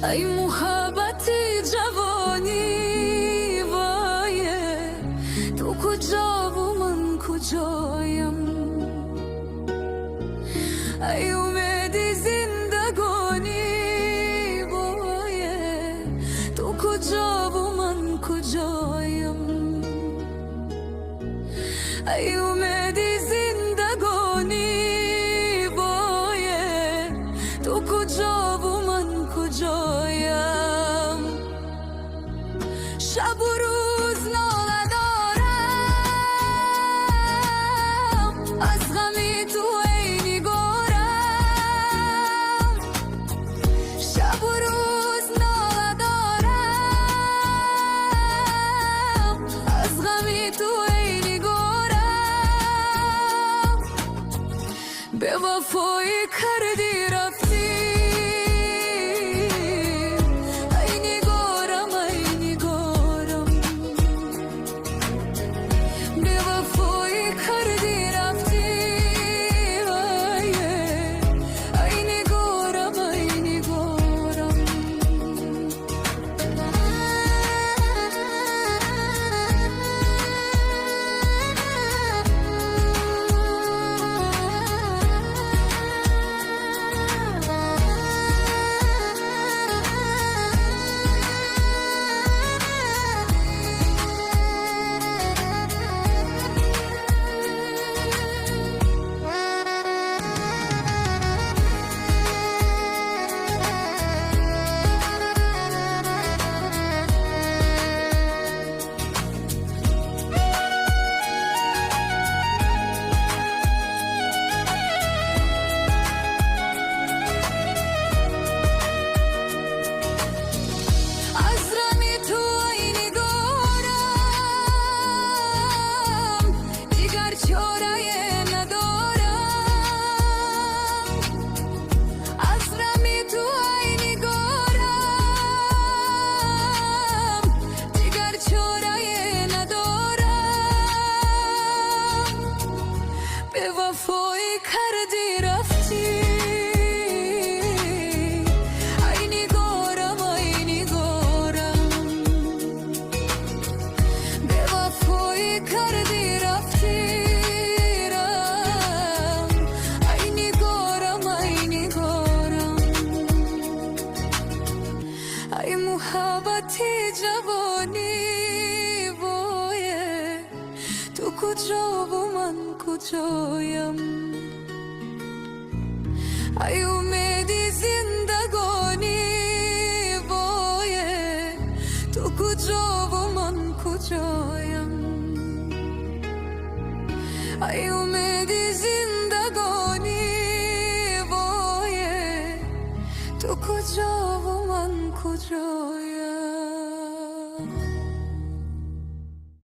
ای محبت جوانی وایه، تو کجا و من کجایم؟ ای امید زندگانی وایه، تو کجا و من کجایم؟ ای امید زندگانی وایه، تو کجا و من کجایم؟ شب و روز ناله دارم، از غمی تو ای نگارم. شب و روز ناله دارم، از غمی تو ای نگارم. به وفایی کردی رفتی، به وفایی کردی رفتی. ای نگارم ای نگارم، به وفایی کردی رفتی. ای نگارم ای نگارم، ای محبتی جوانی وایه، تو کجا و من کجایم؟ ای امید زندگانی وایه، تو کجا و من کجایم؟ ای امید زندگانی وایه، تو کجا و من کجایم؟